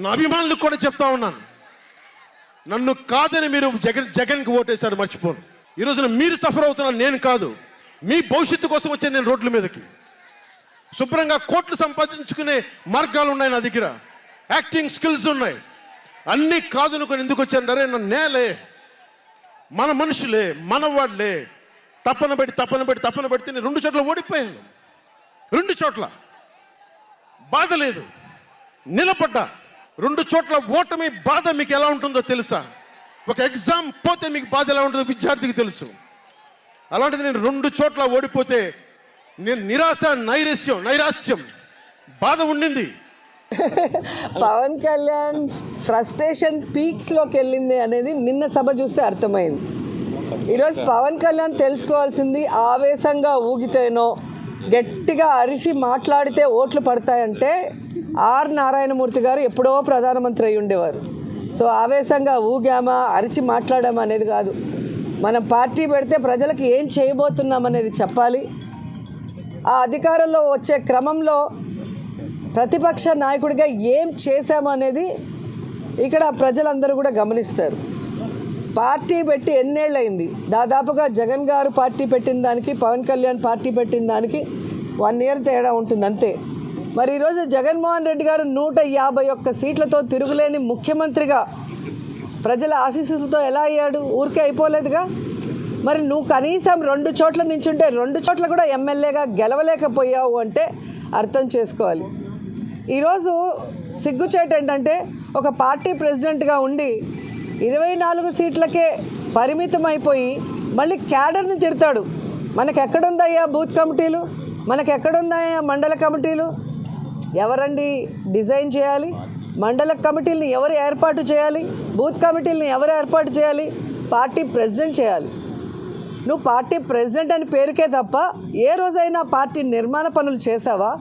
నా అభిమానులకు కూడా చెప్తా ఉన్నాను, నన్ను కాదని మీరు జగన్కి ఓటేశారు మర్చిపోను. ఈ రోజున మీరు సఫర్ అవుతున్నారు, నేను కాదు. మీ భవిష్యత్తు కోసం వచ్చాను నేను రోడ్ల మీదకి. శుభ్రంగా కోట్లు సంపాదించుకునే మార్గాలు ఉన్నాయి నా దగ్గర, యాక్టింగ్ స్కిల్స్ ఉన్నాయి. అన్నీ కాదనుకొని ఎందుకు వచ్చాను? నన్ను నేలే, మన మనుషులే, మనవాళ్ళే, తప్పన పెడితే నేను 2 చోట్ల ఓడిపోయాను. 2 చోట్ల బాధ లేదు, నిలబడ్డా. 2 చోట్ల ఓటమి బాధ మీకు ఎలా ఉంటుందో తెలుసా? ఒక ఎగ్జామ్ పోతే మీకు బాధ ఎలా ఉంటుందో విద్యార్థికి తెలుసు. అలాంటిది నేను 2 చోట్ల ఓడిపోతే నేను నైరాశ్యం బాధ ఉండింది. పవన్ కళ్యాణ్ ఫ్రస్ట్రేషన్ పీక్స్లోకి వెళ్ళింది అనేది నిన్న సభ చూస్తే అర్థమైంది. ఈరోజు పవన్ కళ్యాణ్ తెలుసుకోవాల్సింది, ఆవేశంగా ఊగితేనో గట్టిగా అరిసి మాట్లాడితే ఓట్లు పడతాయంటే ఆర్ నారాయణమూర్తి గారు ఎప్పుడో ప్రధానమంత్రి అయి ఉండేవారు. సో ఆవేశంగా ఊగామా, అరిచి మాట్లాడామా అనేది కాదు. మనం పార్టీ పెడితే ప్రజలకు ఏం చేయబోతున్నాం అనేది చెప్పాలి. ఆ అధికారంలో వచ్చే క్రమంలో ప్రతిపక్ష నాయకుడిగా ఏం చేశామనేది ఇక్కడ ప్రజలందరూ కూడా గమనిస్తారు. పార్టీ పెట్టి ఎన్నేళ్ళయింది? దాదాపుగా జగన్ గారు పార్టీ పెట్టిన దానికి, పవన్ కళ్యాణ్ పార్టీ పెట్టిన దానికి 1 ఇయర్ తేడా ఉంటుంది అంతే. మరి ఈరోజు జగన్మోహన్ రెడ్డి గారు 151 సీట్లతో తిరుగులేని ముఖ్యమంత్రిగా ప్రజల ఆశీస్సులతో ఎలా అయ్యాడు? ఊరికే అయిపోలేదుగా. మరి నువ్వు కనీసం 2 చోట్ల నించుంటే 2 చోట్ల కూడా ఎమ్మెల్యేగా గెలవలేకపోయావు అంటే అర్థం చేసుకోవాలి. ఈరోజు సిగ్గుచేటు ఏంటంటే, ఒక పార్టీ ప్రెసిడెంట్గా ఉండి 24 సీట్లకే పరిమితం అయిపోయి మళ్ళీ క్యాడర్ని తిడతాడు. మనకెక్కడుందయ్యా బూత్ కమిటీలు? మనకెక్కడుందయ్యా మండల కమిటీలు? ఎవరండి డిజైన్ చేయాలి? మండల కమిటీలను ఎవరు ఏర్పాటు చేయాలి? బూత్ కమిటీలను ఎవరు ఏర్పాటు చేయాలి? పార్టీ ప్రెసిడెంట్ చేయాలి. నువ్వు పార్టీ ప్రెసిడెంట్ అని పేరుకే తప్ప ఏ రోజైనా పార్టీ నిర్మాణ పనులు చేసావా?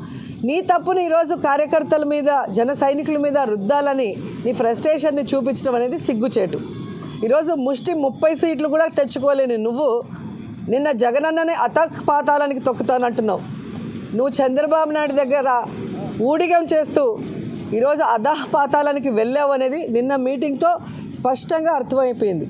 నీ తప్పుని ఈరోజు కార్యకర్తల మీద, జన సైనికుల మీద రుద్దాలని నీ ఫ్రస్ట్రేషన్ని చూపించడం అనేది సిగ్గుచేటు. ఈరోజు ముష్టి 30 సీట్లు కూడా తెచ్చుకోలేని నువ్వు నిన్న జగనన్నని అతపాతాలానికి తొక్కుతానంటున్నావు. నువ్వు చంద్రబాబు నాయుడు దగ్గర ఊడిగం చేస్తూ ఈరోజు అధపాతాలానికి వెళ్ళావు అనేది నిన్న మీటింగ్తో స్పష్టంగా అర్థమైపోయింది.